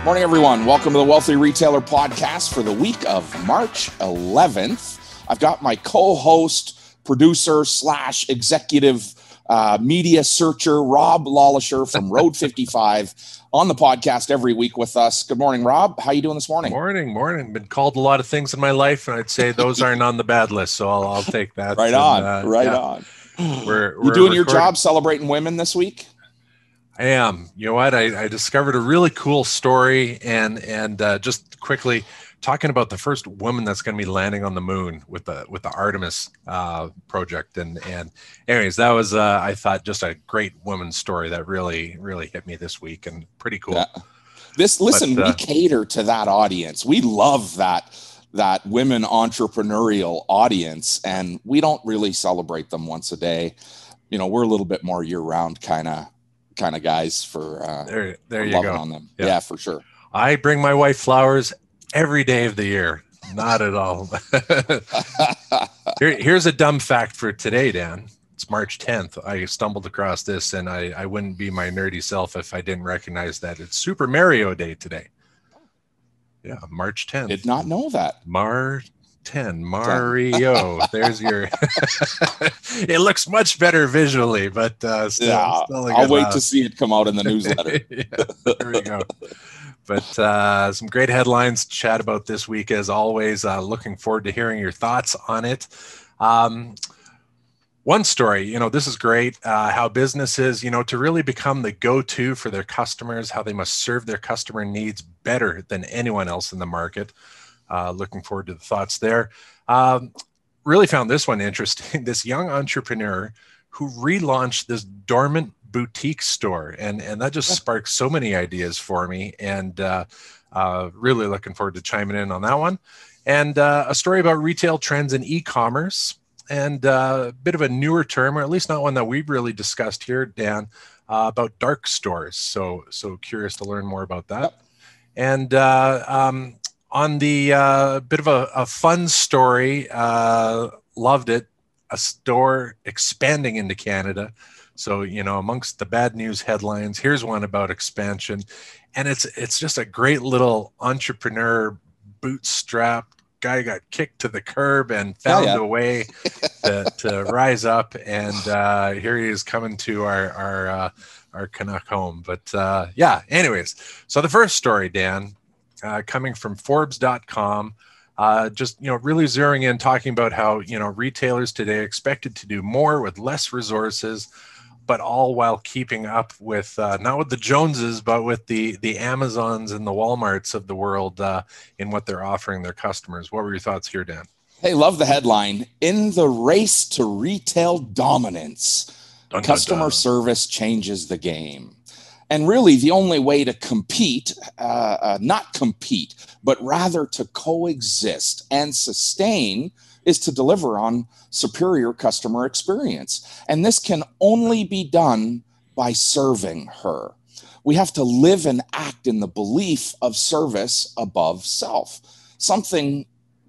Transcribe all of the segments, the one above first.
Morning, everyone. Welcome to the Wealthy Retailer Podcast for the week of March 11th. I've got my co-host, producer / executive media searcher, Rob Lawlisher from Road 55 on the podcast every week with us. Good morning, Rob. How are you doing this morning? Morning. Been called a lot of things in my life, and I'd say those aren't on the bad list, so I'll take that. Right on. We're doing your job celebrating women this week? I am. You know what? I discovered a really cool story, and just quickly talking about the first woman that's going to be landing on the moon with the Artemis project, and anyways, that was I thought just a great woman's story that really hit me this week, and pretty cool. Yeah. We cater to that audience. We love that women entrepreneurial audience, and we don't really celebrate them once a day. You know, we're a little bit more year-round kind of guys for there you loving go on them. Yeah, for sure. I bring my wife flowers every day of the year. Not at all. Here's a dumb fact for today, Dan. It's March 10th. I stumbled across this, and I wouldn't be my nerdy self if I didn't recognize that it's Super Mario Day today. Yeah, March 10th. Did not know that. Mario. There's your. It looks much better visually, but still I'll wait to see it come out in the newsletter. There we go. But some great headlines to chat about this week, as always. Looking forward to hearing your thoughts on it. One story, this is great, how businesses, to really become the go-to for their customers, how they must serve their customer needs better than anyone else in the market. Looking forward to the thoughts there. Really found this one interesting. This young entrepreneur who relaunched this dormant boutique store, and that just sparked so many ideas for me, and really looking forward to chiming in on that one. And a story about retail trends in e-commerce, and a bit of a newer term, or at least not one that we've really discussed here, Dan, about dark stores. So curious to learn more about that. And on the bit of a fun story, loved it, a store expanding into Canada. So, amongst the bad news headlines, here's one about expansion. And it's just a great little entrepreneur, bootstrap guy got kicked to the curb and found a way to rise up. And here he is coming to our Canuck home. But anyways, so the first story, Dan, coming from Forbes.com, just, really zeroing in, talking about how, retailers today are expected to do more with less resources, but all while keeping up with, not with the Joneses, but with the Amazons and the Walmarts of the world in what they're offering their customers. What were your thoughts here, Dan? Hey, love the headline. In the race to retail dominance, customer service changes the game. And really, the only way to compete, not compete, but rather to coexist and sustain, is to deliver on superior customer experience. And this can only be done by serving her. We have to live and act in the belief of service above self, something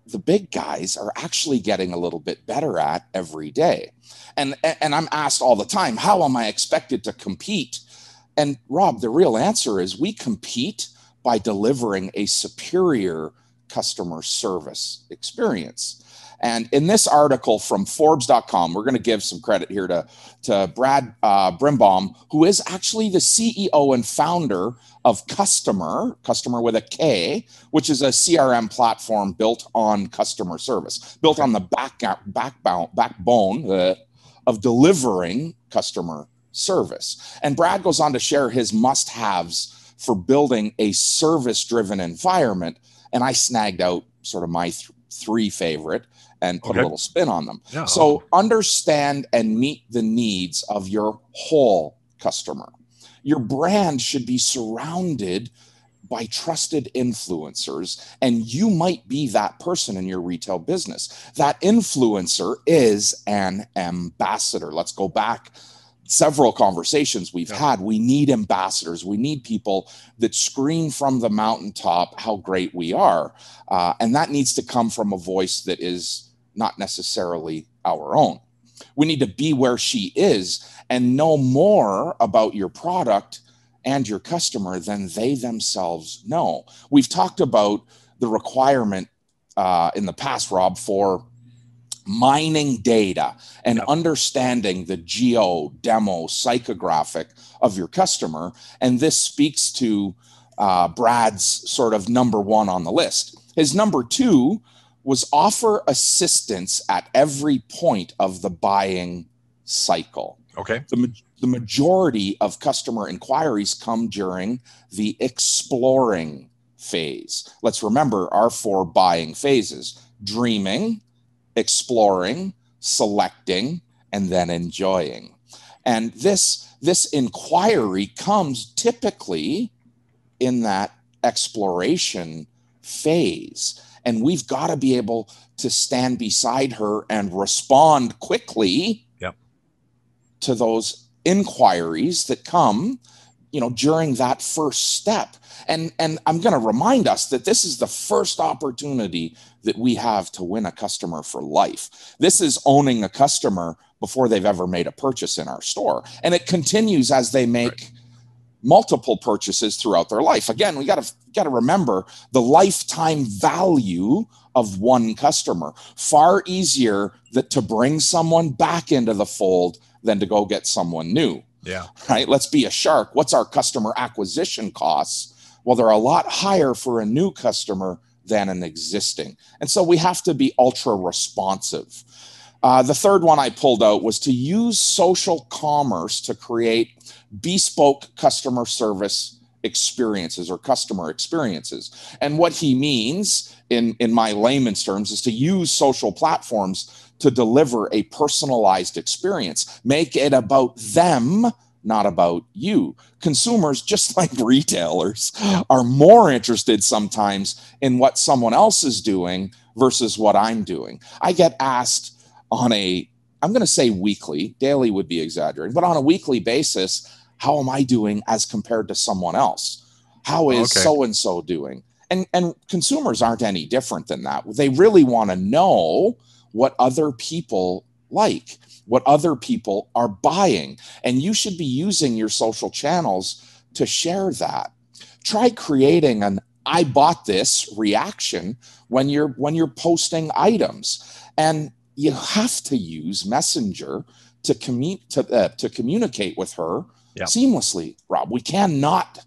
the big guys are actually getting a little bit better at every day. And I'm asked all the time, how am I expected to compete? And Rob, the real answer is we compete by delivering a superior customer service experience. And in this article from Forbes.com, we're going to give some credit here to Brad Brimbaum, who is actually the CEO and founder of Customer with a K, which is a CRM platform built on customer service, built on the backbone of delivering customer service. And Brad goes on to share his must-haves for building a service-driven environment. And I snagged out sort of my three favorite and put a little spin on them. Yeah. So understand and meet the needs of your whole customer. Your brand should be surrounded by trusted influencers, and you might be that person in your retail business. That influencer is an ambassador. Let's go back several conversations we've had. We need ambassadors. We need people that scream from the mountaintop how great we are. And that needs to come from a voice that is not necessarily our own. We need to be where she is and know more about your product and your customer than they themselves know. We've talked about the requirement in the past, Rob, for mining data and understanding the geo, demo, psychographic of your customer. And this speaks to Brad's sort of number one on the list. His number two was offer assistance at every point of the buying cycle. Okay. The majority of customer inquiries come during the exploring phase. Let's remember our 4 buying phases: dreaming, exploring, selecting, and then enjoying. And this inquiry comes typically in that exploration phase. And we've got to be able to stand beside her and respond quickly to those inquiries that come, during that first step. And I'm going to remind us that this is the first opportunity that we have to win a customer for life. This is owning a customer before they've ever made a purchase in our store. And it continues as they make multiple purchases throughout their life. Again, we got to remember the lifetime value of one customer. Far easier to bring someone back into the fold than to go get someone new. Yeah. Right. Let's be a shark. What's our customer acquisition costs? Well, they're a lot higher for a new customer than an existing. And so we have to be ultra responsive. The third one I pulled out was to use social commerce to create bespoke customer service experiences or customer experiences. And what he means in my layman's terms is to use social platforms to deliver a personalized experience. Make it about them, not about you. Consumers, just like retailers, are more interested sometimes in what someone else is doing versus what I'm doing. I get asked on I'm going to say weekly, daily would be exaggerating, but on a weekly basis, how am I doing as compared to someone else? How is so-and-so doing? And consumers aren't any different than that. They really want to know what other people like, what other people are buying. And you should be using your social channels to share that. Try creating an "I bought this" reaction when you're posting items. And you have to use Messenger to communicate with her seamlessly, Rob. We cannot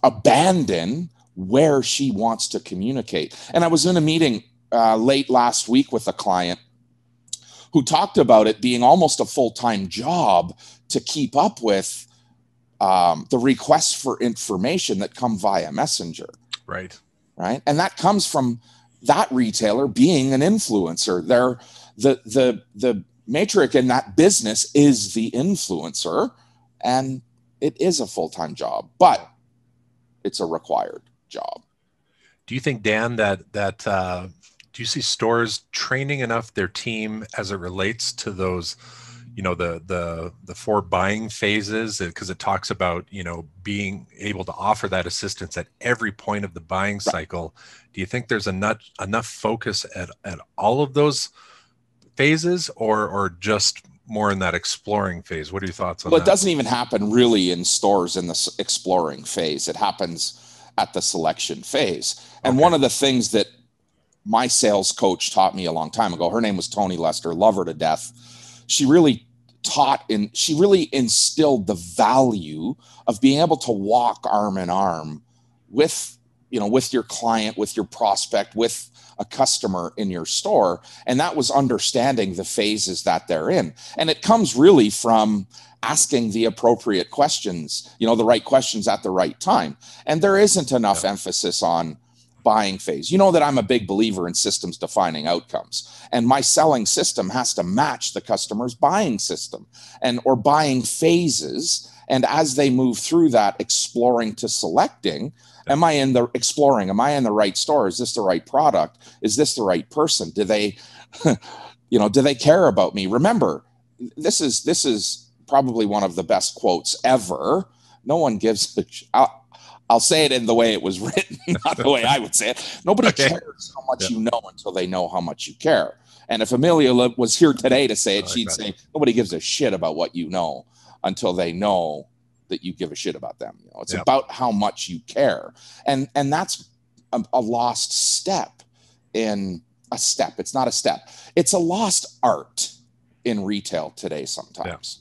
abandon where she wants to communicate. And I was in a meeting late last week with a client who talked about it being almost a full-time job to keep up with the requests for information that come via Messenger. Right. And that comes from that retailer being an influencer. The matriarch in that business is the influencer, and it is a full-time job, but it's a required job. Do you think, Dan, that do you see stores training enough their team as it relates to those, the 4 buying phases? Because it talks about, being able to offer that assistance at every point of the buying cycle. Do you think there's enough focus at all of those phases, or just more in that exploring phase? What are your thoughts on that? Well, it doesn't even happen really in stores in the exploring phase. It happens at the selection phase. And one of the things that my sales coach taught me a long time ago, her name was Tony Lester, love her to death. She really instilled the value of being able to walk arm in arm with your client, with your prospect, with a customer in your store. And that was understanding the phases that they're in. And it comes really from asking the appropriate questions, the right questions at the right time. And there isn't enough emphasis on buying phase. You know that I'm a big believer in systems defining outcomes, and my selling system has to match the customer's buying system or buying phases. And as they move through that exploring to selecting, am I in the exploring? Am I in the right store? Is this the right product? Is this the right person? Do they, do they care about me? Remember, this is probably one of the best quotes ever. No one gives I'll say it in the way it was written, not the way I would say it. Nobody cares how much you know until they know how much you care. And if Amelia was here today to say it, she'd say, nobody gives a shit about what you know until they know that you give a shit about them. It's about how much you care. And that's a lost step in a step. It's not a step. It's a lost art in retail today sometimes.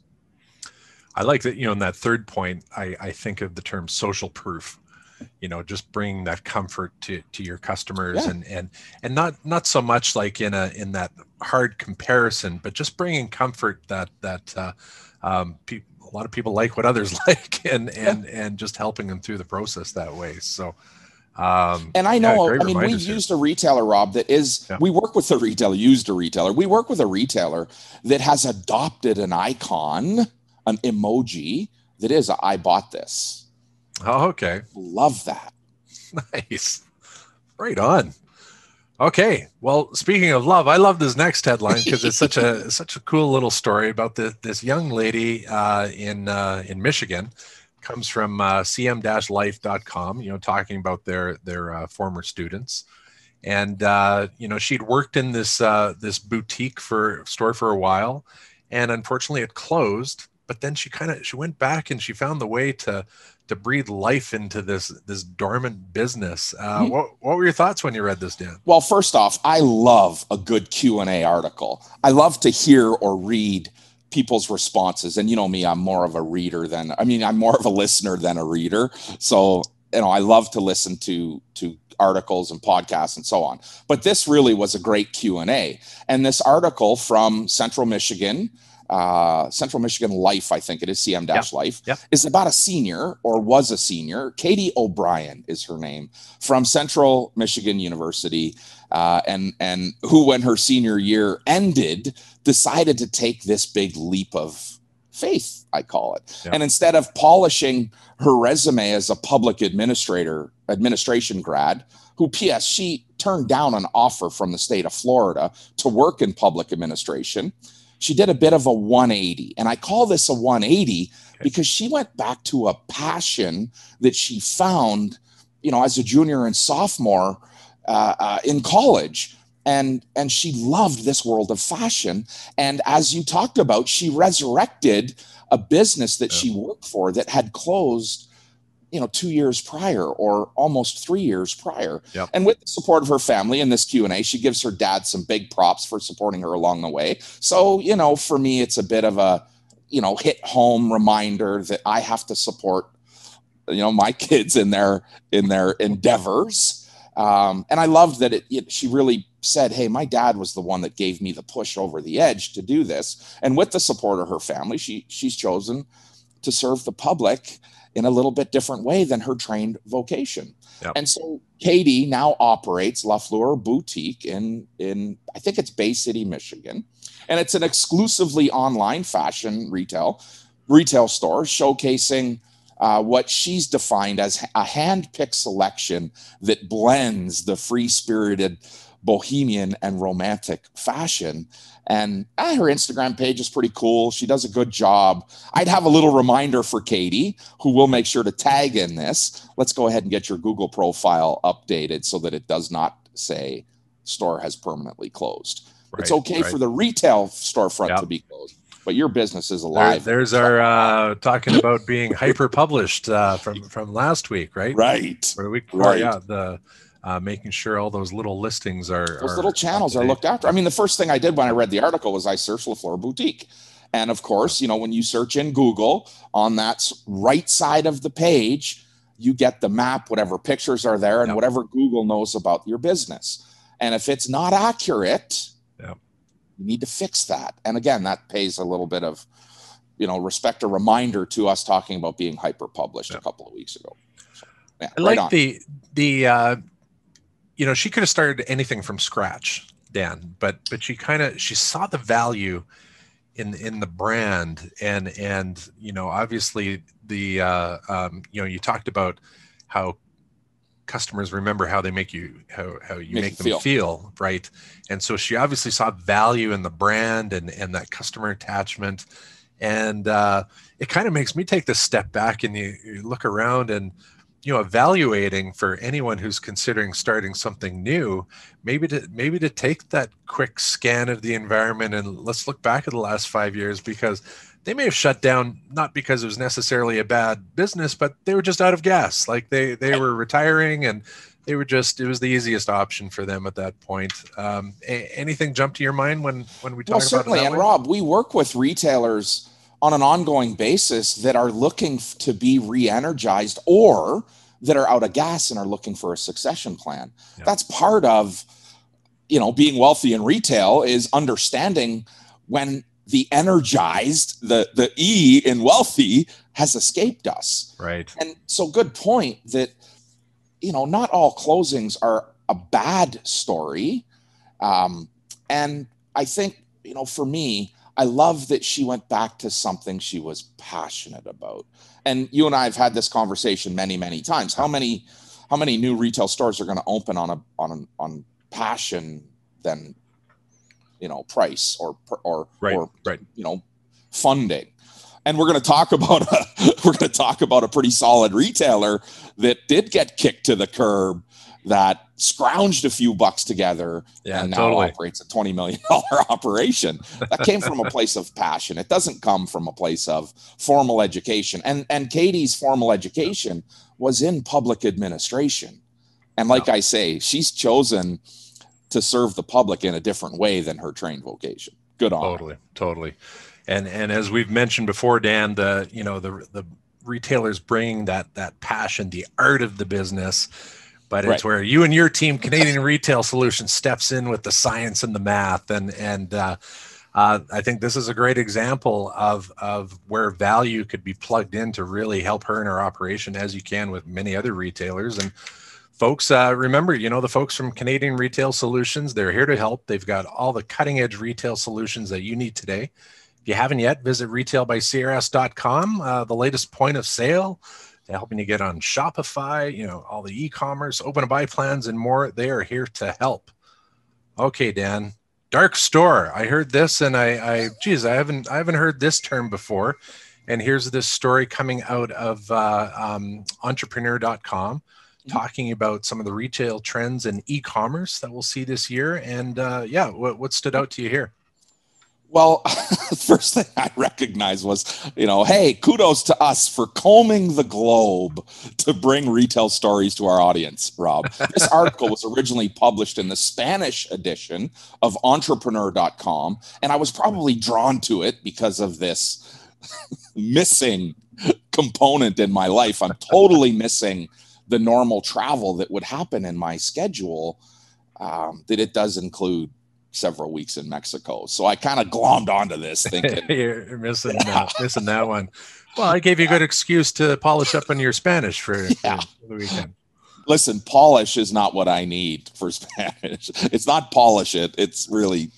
I like that, in that third point, I think of the term social proof, just bringing that comfort to your customers and not so much like in that hard comparison, but just bringing comfort that a lot of people like what others like and just helping them through the process that way. So, and I know, we've used a retailer, Rob, that is, we work with a retailer, we work with a retailer that has adopted an icon, an emoji that is, I bought this. Oh, okay. Love that. Nice. Right on. Okay. Well, speaking of love, I love this next headline because it's such a cool little story about this young lady in Michigan. Comes from cm-life.com, talking about their former students. And, she'd worked in this boutique store for a while, and unfortunately it closed. But then she went back and she found the way to breathe life into this dormant business. What were your thoughts when you read this, Dan? Well, first off, I love a good Q&A article. I love to hear or read people's responses. And you know me, I'm more of a listener than a reader. So, I love to listen to articles and podcasts and so on. But this really was a great Q&A. And this article from Central Michigan Life, I think it is, CM-Life, is about a senior, or was a senior. Katie O'Brien is her name, from Central Michigan University, and who, when her senior year ended, decided to take this big leap of faith, I call it. And instead of polishing her resume as a public administration grad, who, P.S., she turned down an offer from the state of Florida to work in public administration, she did a bit of a 180. And I call this a 180 because she went back to a passion that she found, as a junior and sophomore in college. And she loved this world of fashion. And as you talked about, she resurrected a business that she worked for that had closed 2 years prior, or almost 3 years prior. And with the support of her family in this Q&A, she gives her dad some big props for supporting her along the way. So, for me, it's a bit of a, hit home reminder that I have to support, my kids in their endeavors. And I loved that she really said, hey, my dad was the one that gave me the push over the edge to do this. And with the support of her family, she's chosen to serve the public in a little bit different way than her trained vocation. And so Katie now operates La Fleur Boutique in I think it's Bay City, Michigan. And it's an exclusively online fashion retail store showcasing what she's defined as a hand-picked selection that blends the free-spirited bohemian and romantic fashion. And her Instagram page is pretty cool. She does a good job. I'd have a little reminder for Katie, who will make sure to tag in this. Let's go ahead and get your Google profile updated so that it does not say store has permanently closed. It's okay for the retail storefront to be closed, but your business is alive. There's our talking about being hyper published from last week, right? Right. Or the week before, the making sure all those little listings those little channels are looked after. I mean, the first thing I did when I read the article was I searched La Fleur Boutique. And of course, when you search in Google, on that right side of the page, you get the map, whatever pictures are there, and whatever Google knows about your business. And if it's not accurate, you need to fix that. And again, that pays a little bit of, respect, a reminder to us talking about being hyper published a couple of weeks ago. So, I like the she could have started anything from scratch, Dan, but she saw the value in the brand, and obviously you talked about how customers remember how they make you how you make them feel, right? And so she obviously saw value in the brand and that customer attachment, and it kind of makes me take this step back and you look around and evaluating for anyone who's considering starting something new, maybe to take that quick scan of the environment and let's look back at the last 5 years, because they may have shut down, not because it was necessarily a bad business, but they were just out of gas. Like they were retiring, and they were just, it was the easiest option for them at that point. Anything jump to your mind when we talk about certainly. it that and way? Rob, we work with retailers on an ongoing basis that are looking to be re-energized, or that are out of gas and are looking for a succession plan. Yeah. That's part of, being wealthy in retail, is understanding when the energized, the E in wealthy, has escaped us. Right. And so, good point that, not all closings are a bad story. And I think, for me, I love that she went back to something she was passionate about. And you and I have had this conversation many, many times. How many new retail stores are going to open on passion than, price or funding? And we're going to talk about a pretty solid retailer that did get kicked to the curb, that scrounged a few bucks together, and now operates a $20 million operation. That came from a place of passion. It doesn't come from a place of formal education. And Katie's formal education was in public administration. And like I say, she's chosen to serve the public in a different way than her trained vocation. Good on her. Totally. And as we've mentioned before, Dan, the retailers bring that passion, the art of the business, but it's where you and your team, Canadian Retail Solutions, steps in with the science and the math. And I think this is a great example of where value could be plugged in to really help her in her operation, as you can with many other retailers. And folks, remember, the folks from Canadian Retail Solutions, they're here to help. They've got all the cutting edge retail solutions that you need today. If you haven't yet, visit retailbycrs.com, the latest point of sale. They're helping you get on Shopify, all the e-commerce, open to buy plans, and more. They are here to help. Okay, Dan, dark store. I heard this, and I haven't heard this term before. And here's this story coming out of entrepreneur.com, talking about some of the retail trends in e-commerce that we'll see this year. And what stood out to you here? Well, the first thing I recognized was, hey, kudos to us for combing the globe to bring retail stories to our audience, Rob. This article was originally published in the Spanish edition of entrepreneur.com, and I was probably drawn to it because of this missing component in my life. I'm totally missing the normal travel that would happen in my schedule, that it does include several weeks in Mexico. So I kind of glommed onto this thinking you're missing that one. Well, I gave you a good excuse to polish up on your Spanish for the weekend. Listen, polish is not what I need for Spanish. It's not polish it. It's really,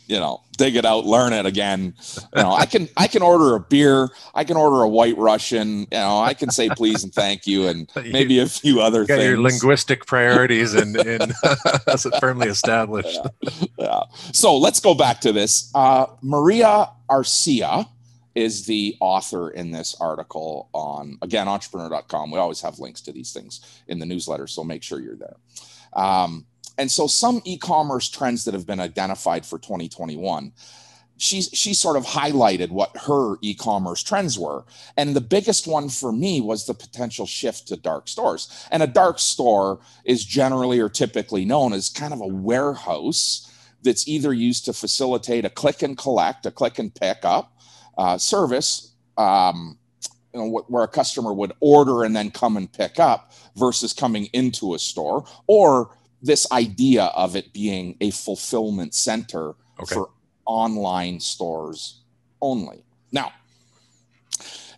dig it out, learn it again. I can order a beer. I can order a White Russian. I can say please and thank you, and maybe a few other things. Your linguistic priorities and that's firmly established. Yeah. So let's go back to this. Maria Arcia is the author in this article on, again, entrepreneur.com. We always have links to these things in the newsletter, so make sure you're there. And so some e-commerce trends that have been identified for 2021, she sort of highlighted what her e-commerce trends were. And the biggest one for me was the potential shift to dark stores. And a dark store is generally or typically known as kind of a warehouse that's either used to facilitate a click and collect, a click and pick up service, where a customer would order and then come and pick up, versus coming into a store, or this idea of it being a fulfillment center for online stores only. Now,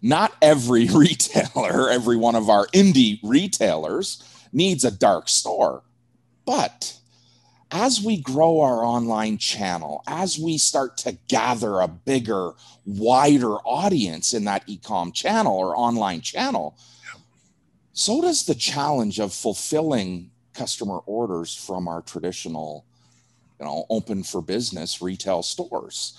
not every retailer, every one of our indie retailers needs a dark store, but as we grow our online channel, as we start to gather a bigger, wider audience in that e-com channel or online channel, so does the challenge of fulfilling customer orders from our traditional, open for business retail stores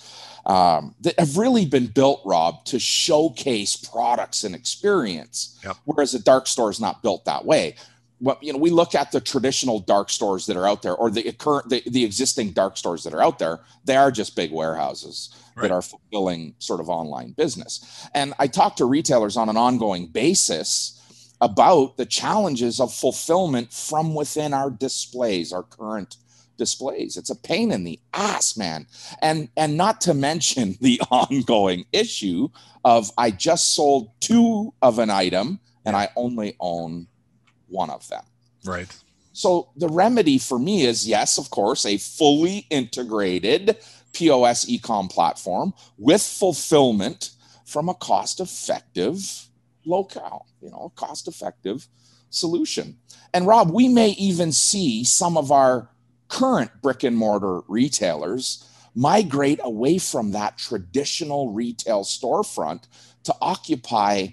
that have really been built, Rob, to showcase products and experience, whereas a dark store is not built that way. Well, we look at the traditional dark stores that are out there, or the existing dark stores that are out there. They are just big warehouses. that are fulfilling sort of online business. And I talk to retailers on an ongoing basis about the challenges of fulfillment from within our displays, our current displays. It's a pain in the ass, man. And not to mention the ongoing issue of I just sold 2 of an item and I only own 1 of them. Right. So the remedy for me is, yes, of course, a fully integrated POS e-com platform with fulfillment from a cost-effective locale, a cost-effective solution. And Rob, we may even see some of our current brick and mortar retailers migrate away from that traditional retail storefront to occupy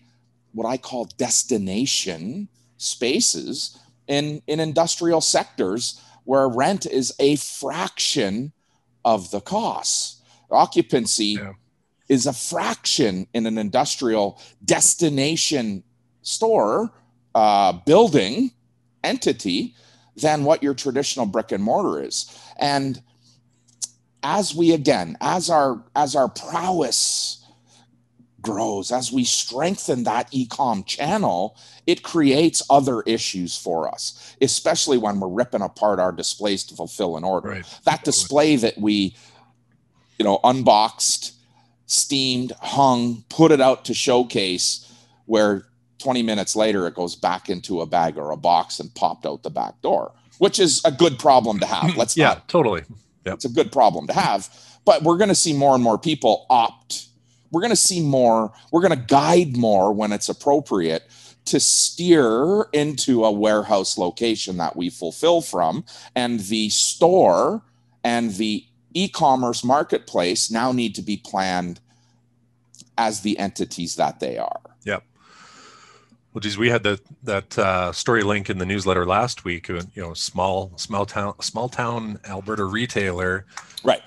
what I call destination spaces in industrial sectors where rent is a fraction of the cost. Occupancy is a fraction in an industrial destination store building entity than what your traditional brick and mortar is. And as our prowess grows, as we strengthen that e-com channel, it creates other issues for us, especially when we're ripping apart our displays to fulfill an order. Right. That display that we, unboxed, steamed, hung, put it out to showcase, where 20 minutes later it goes back into a bag or a box and popped out the back door, which is a good problem to have. Totally. Yep. It's a good problem to have, but we're going to see more and more people opt. We're going to guide more when it's appropriate to steer into a warehouse location that we fulfill from, and the store and the e-commerce marketplace now need to be planned as the entities that they are. Yep. Well, geez, we had that story link in the newsletter last week. Small town Alberta retailer, right,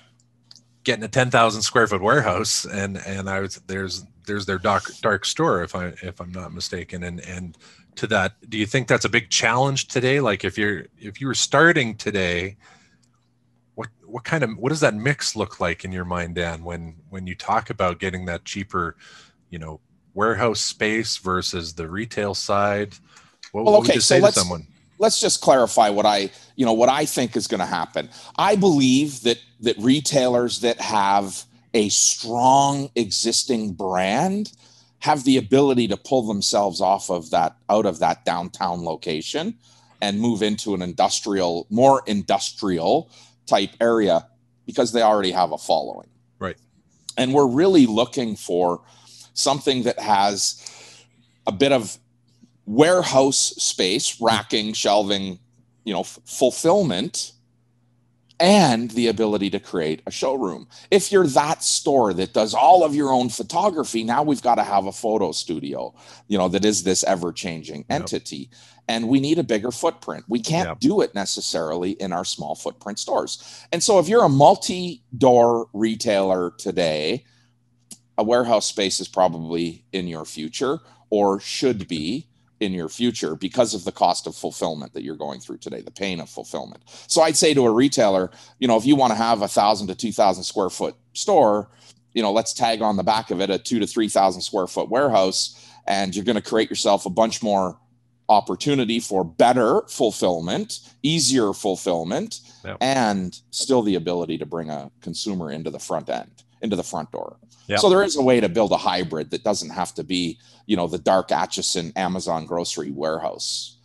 getting a 10,000 square foot warehouse, and there's their dark store, if I'm not mistaken. And to that, do you think that's a big challenge today? Like if you were starting today, what does that mix look like in your mind, Dan, when you talk about getting that cheaper, warehouse space versus the retail side? What would you say to someone? Let's just clarify what I think is going to happen. I believe that retailers that have a strong existing brand have the ability to pull themselves out of that downtown location and move into an more industrial type area because they already have a following. Right. And we're really looking for something that has a bit of warehouse space, racking, shelving, fulfillment, and the ability to create a showroom. If you're that store that does all of your own photography, now we've got to have a photo studio, that is this ever-changing entity. And we need a bigger footprint. We can't do it necessarily in our small footprint stores. And so if you're a multi-door retailer today, a warehouse space is probably in your future, or should be in your future, because of the cost of fulfillment that you're going through today, the pain of fulfillment. So I'd say to a retailer, if you want to have 1,000 to 2,000 square foot store, let's tag on the back of it a 2,000 to 3,000 square foot warehouse, and you're going to create yourself a bunch more opportunity for better fulfillment, easier fulfillment, and still the ability to bring a consumer into the front door. Yep. So there is a way to build a hybrid that doesn't have to be, the dark Atchison Amazon grocery warehouse.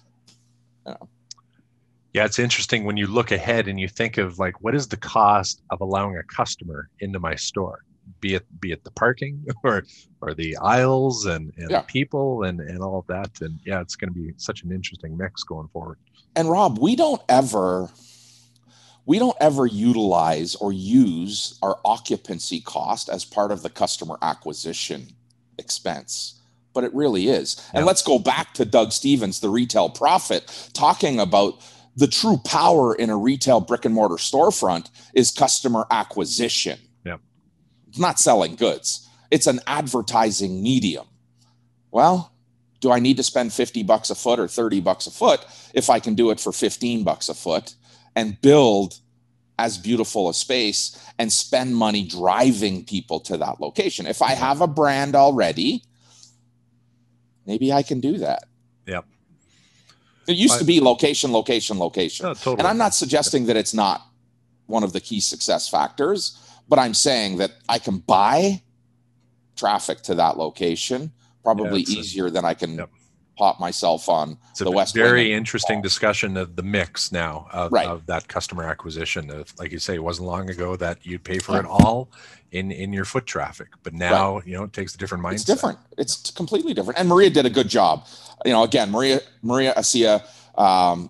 Yeah, it's interesting when you look ahead and you think of what is the cost of allowing a customer into my store, be it the parking or the aisles and the people and all of that. And it's going to be such an interesting mix going forward. And Rob, we don't ever utilize or use our occupancy cost as part of the customer acquisition expense, but it really is. And let's go back to Doug Stevens, the retail prophet, talking about the true power in a retail brick and mortar storefront is customer acquisition. Yeah. It's not selling goods. It's an advertising medium. Well, do I need to spend $50 a foot or $30 a foot if I can do it for $15 a foot and build as beautiful a space and spend money driving people to that location. If I have a brand already, maybe I can do that. Yep. It used to be location, location, location. No, totally. And I'm not suggesting that it's not one of the key success factors, but I'm saying that I can buy traffic to that location probably easier than I can pop myself on the West Wing. Very interesting discussion of the mix now of that customer acquisition. Like you say, it wasn't long ago that you'd pay for it all in your foot traffic, but now it takes a different mindset. It's different. It's completely different. And Maria did a good job. Again, Maria Asia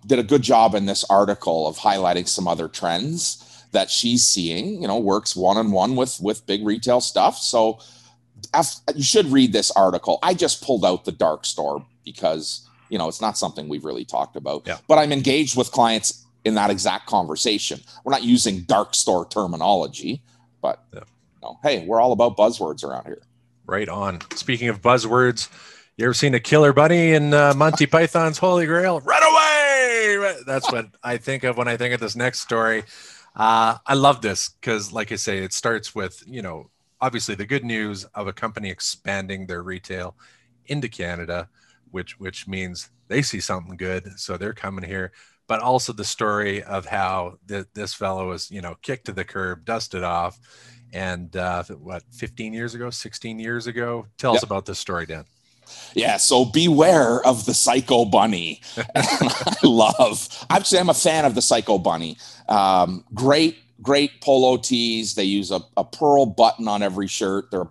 did a good job in this article of highlighting some other trends that she's seeing. Works one-on-one with big retail stuff. So you should read this article. I just pulled out the dark store because it's not something we've really talked about. But I'm engaged with clients in that exact conversation. We're not using dark store terminology, but hey, we're all about buzzwords around here. Right on. Speaking of buzzwords, you ever seen a killer bunny in Monty Python's Holy Grail? Run away! That's what I think of when I think of this next story. I love this because, like I say, it starts with, obviously the good news of a company expanding their retail into Canada, which means they see something good, so they're coming here. But also the story of how this fellow was, kicked to the curb, dusted off, and 15 years ago, 16 years ago. Tell us about this story, Dan. Yeah, so beware of the Psycho Bunny. I'm a fan of the Psycho Bunny. Great polo tees. They use a pearl button on every shirt. They're,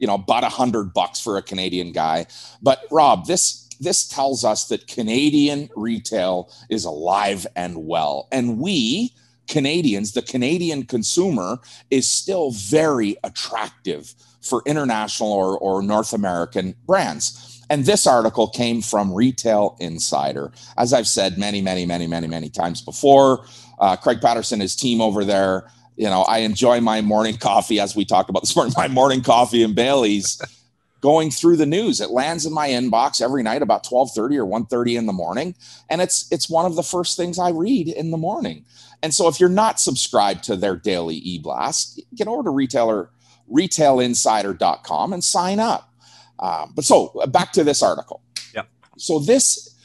about $100 for a Canadian guy. But Rob, this tells us that Canadian retail is alive and well. And we Canadians, the Canadian consumer, is still very attractive for international or North American brands. And this article came from Retail Insider. As I've said many times before, Craig Patterson, his team over there, I enjoy my morning coffee, as we talked about this morning, my morning coffee and Bailey's, going through the news. It lands in my inbox every night about 12:30 or 1:30 in the morning. And it's one of the first things I read in the morning. And so if you're not subscribed to their daily e-blast, get over to retailinsider.com and sign up. So back to this article. Yep. So this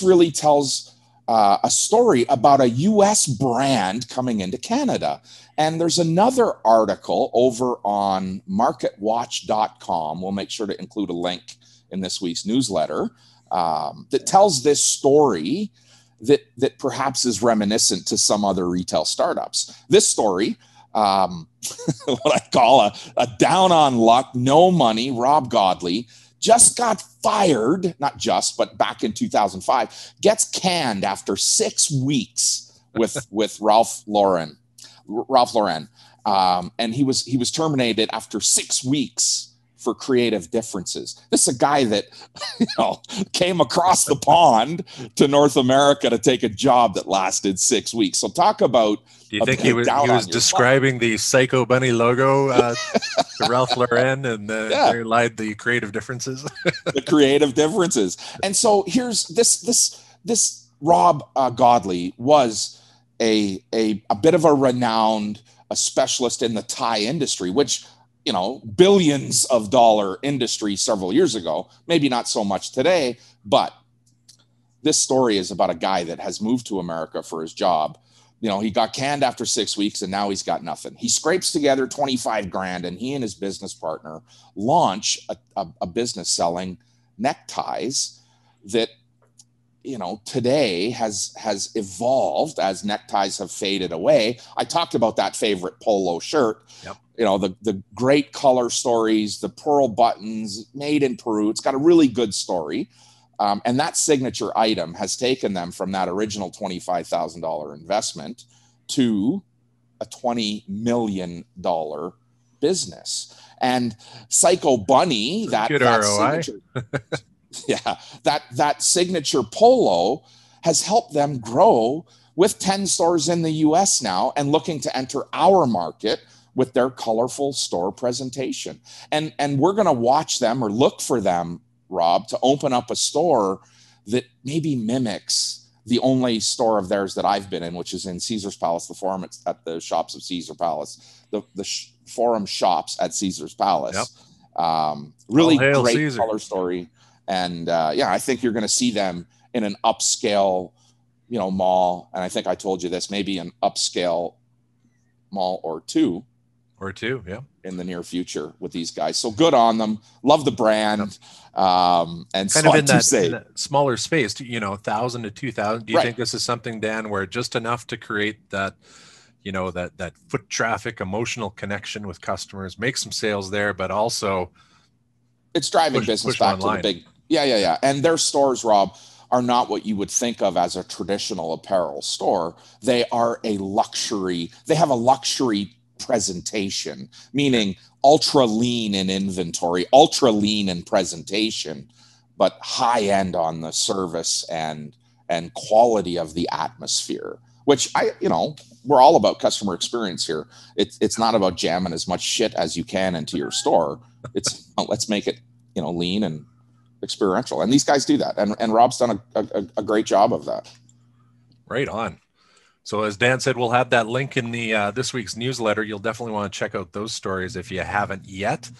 really tells a story about a U.S. brand coming into Canada. And there's another article over on marketwatch.com. We'll make sure to include a link in this week's newsletter that tells this story that perhaps is reminiscent to some other retail startups. This story, what I call a down on luck, no money, Rob Godley, just got fired, not just, but back in 2005, gets canned after 6 weeks with Ralph Lauren. And he was terminated after 6 weeks for creative differences. This is a guy that came across the pond to North America to take a job that lasted 6 weeks. So talk about. Do you think he was describing the Psycho Bunny logo to Ralph Lauren and there lied the creative differences? The creative differences. And so here's this Rob Godley was a bit of a renowned specialist in the tie industry, which billions of dollar industry several years ago, maybe not so much today, but this story is about a guy that has moved to America for his job. He got canned after 6 weeks and now he's got nothing. He scrapes together $25,000 and he and his business partner launch a business selling neckties that, today has evolved as neckties have faded away. I talked about that favorite polo shirt. Yep. The great color stories, the pearl buttons made in Peru. It's got a really good story. And that signature item has taken them from that original $25,000 investment to a $20 million business. And Psycho Bunny, that ROI. signature, that signature polo has helped them grow with 10 stores in the US now and looking to enter our market with their colorful store presentation. And we're going to watch them or look for them, Rob, to open up a store that maybe mimics the only store of theirs that I've been in, which is in Caesar's Palace, the forum at the shops of Caesar Palace, the forum shops at Caesar's Palace. Really great Caesar. Color story. And I think you're going to see them in an upscale, mall. And I think I told you this, maybe an upscale mall or two. In the near future with these guys. So good on them. Love the brand. And kind of in that smaller space, 1,000 to 2,000. Do you think this is something, Dan, where just enough to create that, that foot traffic, emotional connection with customers, make some sales there, but also it's driving business back to the big. Yeah. And their stores, Rob, are not what you would think of as a traditional apparel store. They are a luxury. They have a luxury presentation, meaning ultra lean in inventory, ultra lean in presentation, but high end on the service and quality of the atmosphere, which we're all about customer experience here. It's not about jamming as much shit as you can into your store. It's let's make it, lean and experiential. And these guys do that. And Rob's done a great job of that. Right on. So as Dan said, we'll have that link in the this week's newsletter. You'll definitely want to check out those stories if you haven't yet.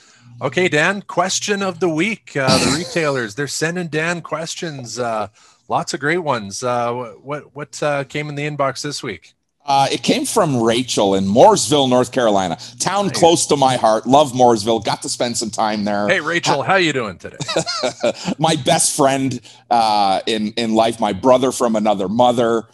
Okay, Dan, question of the week. The retailers, they're sending Dan questions. Lots of great ones. What came in the inbox this week? It came from Rachel in Mooresville, North Carolina. Town close to my heart. Love Mooresville. Got to spend some time there. Hey, Rachel, how you doing today? My best friend in life, my brother from another mother,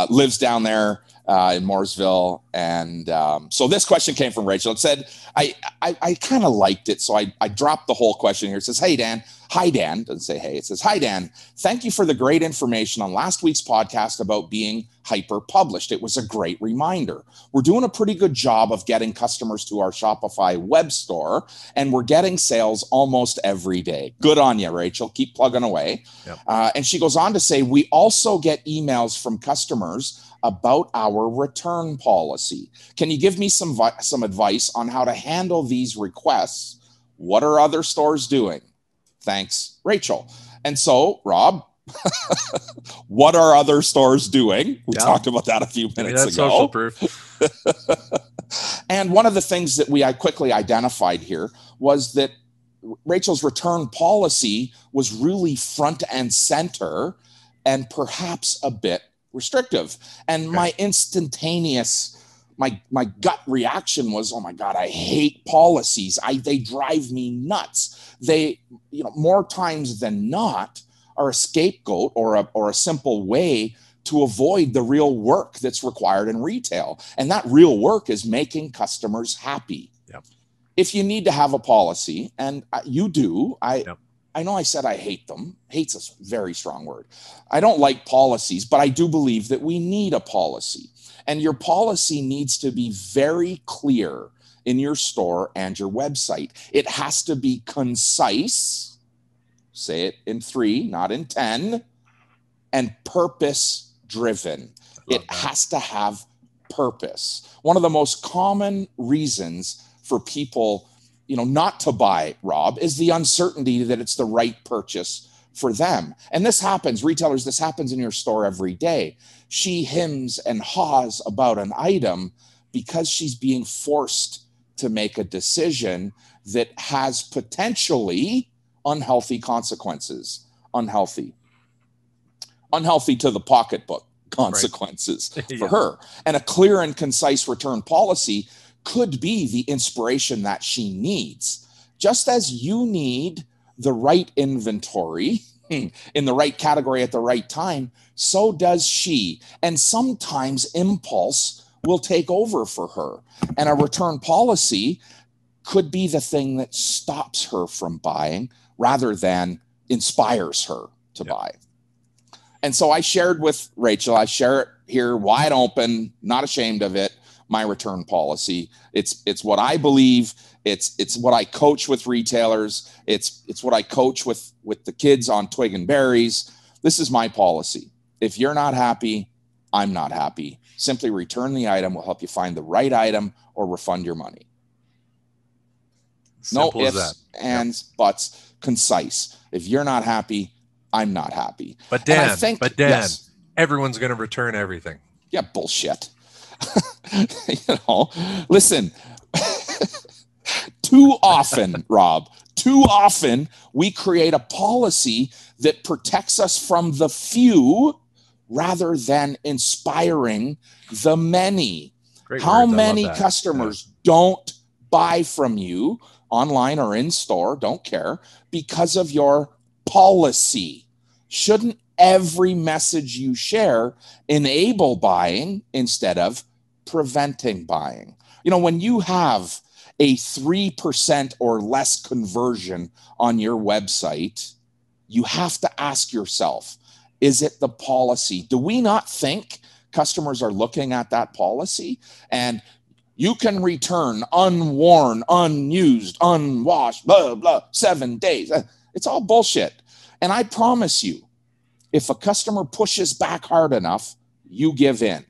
lives down there in Mooresville. And so this question came from Rachel. It said, I kind of liked it. So I dropped the whole question here. It says, hey, Dan. Hi, Dan. Doesn't say hey. It says, hi, Dan. Thank you for the great information on last week's podcast about being hyper-published. It was a great reminder. We're doing a pretty good job of getting customers to our Shopify web store, and we're getting sales almost every day. Good on you, Rachel. Keep plugging away. Yep. And she goes on to say, we also get emails from customers about our return policy. Can you give me some advice on how to handle these requests? What are other stores doing? Thanks, Rachel. And so, Rob, what are other stores doing? We talked about that a few minutes ago. Social proof. And one of the things that I quickly identified here was that Rachel's return policy was really front and center and perhaps a bit restrictive. And my gut reaction was, oh my God, I hate policies. They drive me nuts. They, more times than not, are a scapegoat or a simple way to avoid the real work that's required in retail. And that real work is making customers happy. Yep. If you need to have a policy, and you do, I know I said I hate them. Hate's a very strong word. I don't like policies, but I do believe that we need a policy. And your policy needs to be very clear in your store and your website. It has to be concise. Say it in 3, not in 10. And purpose-driven. It has to have purpose. One of the most common reasons for people, not to buy, Rob, is the uncertainty that it's the right purchase for them. And this happens, retailers, this happens in your store every day. She hems and haws about an item because she's being forced to make a decision that has potentially unhealthy consequences. Unhealthy to the pocketbook consequences for her. And a clear and concise return policy could be the inspiration that she needs. Just as you need the right inventory in the right category at the right time, so does she. And sometimes impulse will take over for her. And a return policy could be the thing that stops her from buying rather than inspires her to buy. And so I shared with Rachel, I share it here wide open, not ashamed of it, my return policy. It's what I believe. It's what I coach with retailers. It's what I coach with the kids on Twig and Berries. This is my policy. If you're not happy, I'm not happy. Simply return the item. We'll help you find the right item or refund your money. Simple no as ifs, ands, buts, concise. If you're not happy, I'm not happy. But Dan, yes. everyone's going to return everything. Yeah, bullshit. Listen, too often, Rob, we create a policy that protects us from the few rather than inspiring the many. How many customers don't buy from you online or in store, don't care, because of your policy? Shouldn't every message you share enable buying instead of preventing buying? When you have a 3% or less conversion on your website, you have to ask yourself, is it the policy? Do we not think customers are looking at that policy? And you can return unworn, unused, unwashed, blah, blah, 7 days. It's all bullshit. And I promise you, if a customer pushes back hard enough, you give in.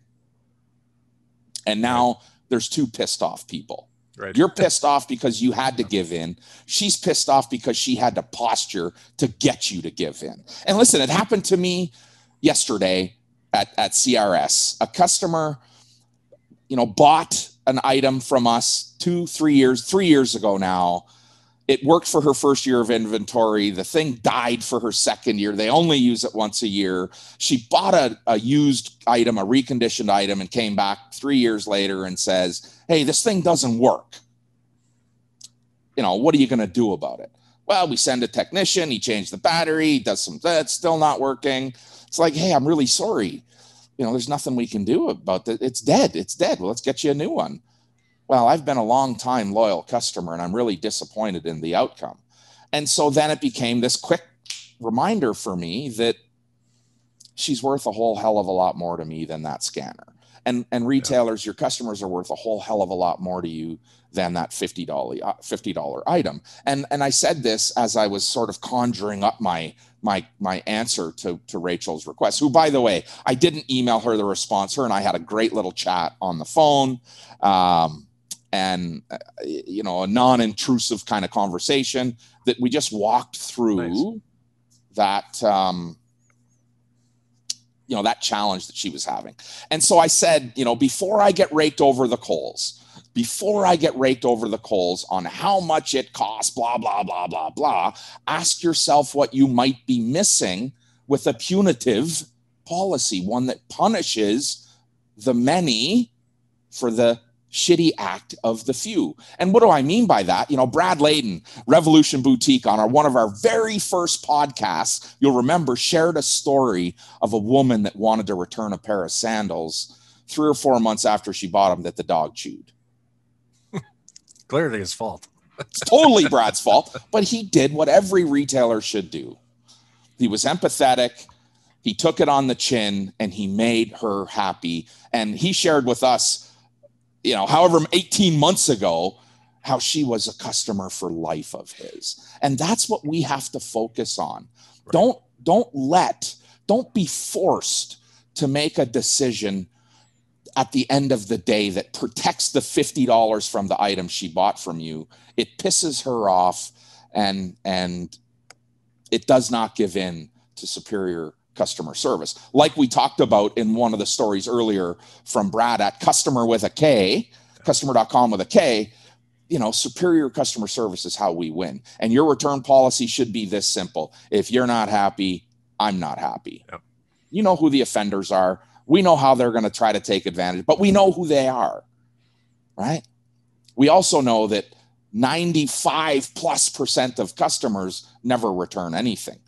And now there's two pissed off people. Right. You're pissed off because you had to give in. She's pissed off because she had to posture to get you to give in. And listen, it happened to me yesterday at CRS. A customer, bought an item from us 3 years ago now. It worked for her first year of inventory. The thing died for her second year. They only use it once a year. She bought a used item, a reconditioned item, and came back 3 years later and says, hey, this thing doesn't work. What are you going to do about it? Well, we send a technician. He changed the battery, does that's still not working. It's like, hey, I'm really sorry. There's nothing we can do about it. It's dead. Well, let's get you a new one. Well, I've been a long time loyal customer and I'm really disappointed in the outcome. And so then it became this quick reminder for me that she's worth a whole hell of a lot more to me than that scanner. And retailers, your customers are worth a whole hell of a lot more to you than that $50 item. And I said this as I was sort of conjuring up my answer to Rachel's request, who, by the way, I didn't email her the response. Her and I had a great little chat on the phone. And a non-intrusive kind of conversation that we just walked through that, that challenge that she was having. And so I said, before I get raked over the coals on how much it costs, blah, blah, blah, blah, blah, ask yourself what you might be missing with a punitive policy, one that punishes the many for the shitty act of the few. And what do I mean by that? Brad Layden, Revolution Boutique, on one of our very first podcasts, you'll remember, shared a story of a woman that wanted to return a pair of sandals 3 or 4 months after she bought them that the dog chewed. Clearly his fault. It's totally Brad's fault, but he did what every retailer should do. He was empathetic. He took it on the chin and he made her happy. And he shared with us, however, 18 months ago, how she was a customer for life of his. And that's what we have to focus on. Right. Don't be forced to make a decision at the end of the day that protects the $50 from the item she bought from you. It pisses her off and it does not give in to superior customer service. Like we talked about in one of the stories earlier from Brad at customer.com with a K, superior customer service is how we win. And your return policy should be this simple. If you're not happy, I'm not happy. Yep. You know who the offenders are. We know how they're going to try to take advantage, but we know who they are, right? We also know that 95+% of customers never return anything.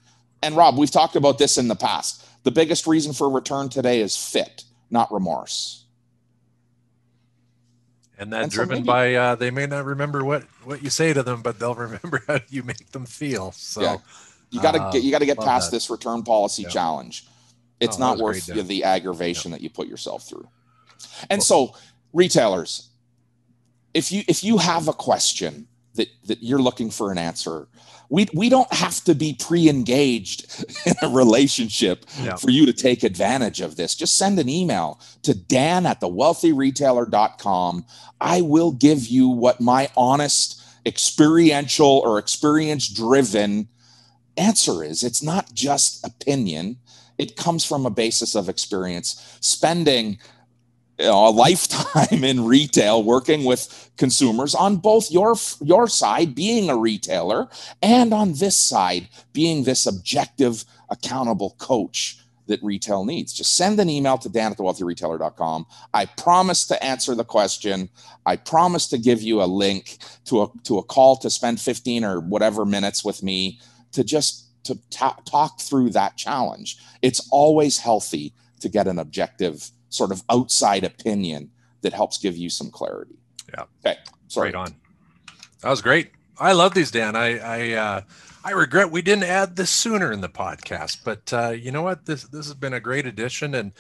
And Rob, we've talked about this in the past. The biggest reason for return today is fit, not remorse. And that driven by, they may not remember what you say to them, but they'll remember how you make them feel. So yeah. You got to get past this return policy challenge. It's not worth the aggravation that you put yourself through. And so retailers, if you have a question that you're looking for an answer, we don't have to be pre-engaged in a relationship for you to take advantage of this. Just send an email to dan@thewealthyretailer.com. I will give you what my honest, experiential or experience-driven answer is. It's not just opinion. it comes from a basis of experience, spending a lifetime in retail, working with consumers on both your side, being a retailer, and on this side, being this objective, accountable coach that retail needs. Just send an email to dan@thewealthyretailer.com. I promise to answer the question. I promise to give you a link to a call to spend 15 or whatever minutes with me to talk through that challenge. It's always healthy to get an objective sort of outside opinion that helps give you some clarity. Yeah. Okay. Sorry. Right on. That was great. I love these, Dan. I regret we didn't add this sooner in the podcast, but you know what? This has been a great addition, and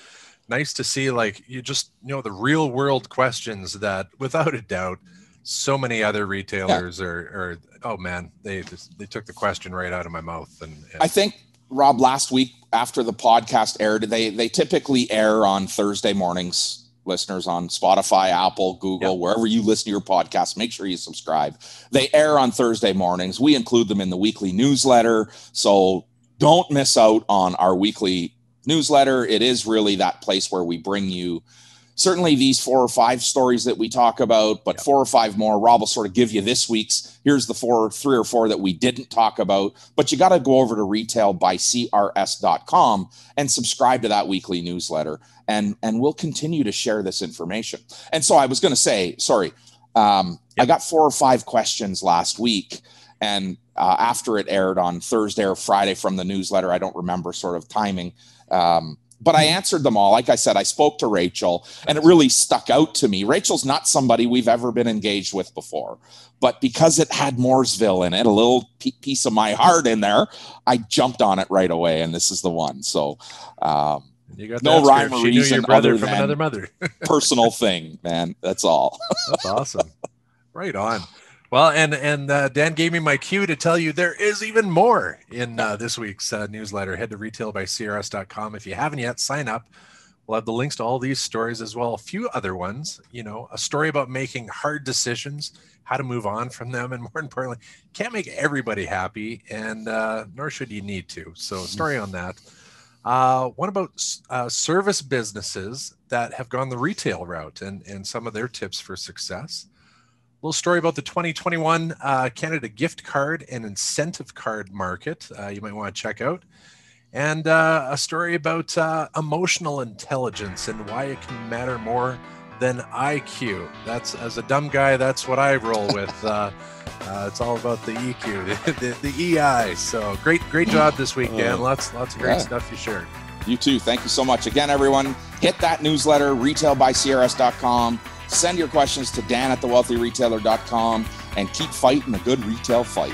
nice to see, like, the real world questions that, without a doubt, so many other retailers are, oh man, they took the question right out of my mouth. And I think, Rob, last week after the podcast aired, they typically air on Thursday mornings. Listeners on Spotify, Apple, Google, wherever you listen to your podcast, make sure you subscribe. They air on Thursday mornings. We include them in the weekly newsletter, so don't miss out on our weekly newsletter. It is really that place where we bring you certainly these 4 or 5 stories that we talk about, but 4 or 5 more. Rob will sort of give you this week's. Here's the 3 or 4 that we didn't talk about, but you got to go over to retailbycrs.com and subscribe to that weekly newsletter. And we'll continue to share this information. And so I was going to say, I got 4 or 5 questions last week, and after it aired on Thursday or Friday from the newsletter, I don't remember sort of timing, but I answered them all. Like I said, I spoke to Rachel, and it really stuck out to me. Rachel's not somebody we've ever been engaged with before, but because it had Mooresville in it, a little piece of my heart in there, I jumped on it right away, and this is the one. So you got no rhyme or reason. She knew your brother from another mother. Personal thing, man. That's all. That's awesome. Right on. Well, and Dan gave me my cue to tell you there is even more in this week's newsletter. Head to retailbycrs.com. If you haven't yet, sign up. We'll have the links to all these stories as well. A few other ones, a story about making hard decisions, how to move on from them, and more importantly, can't make everybody happy, and nor should you need to. So a story on that. One about service businesses that have gone the retail route and some of their tips for success. A little story about the 2021 Canada gift card and incentive card market you might want to check out. And a story about emotional intelligence and why it can matter more than IQ. That's, as a dumb guy, that's what I roll with. It's all about the EQ, the EI. So great job this week, Dan. Lots of great stuff you shared. You too. Thank you so much. Again, everyone, hit that newsletter, retailbycrs.com. Send your questions to dan@thewealthyretailer.com, and keep fighting a good retail fight.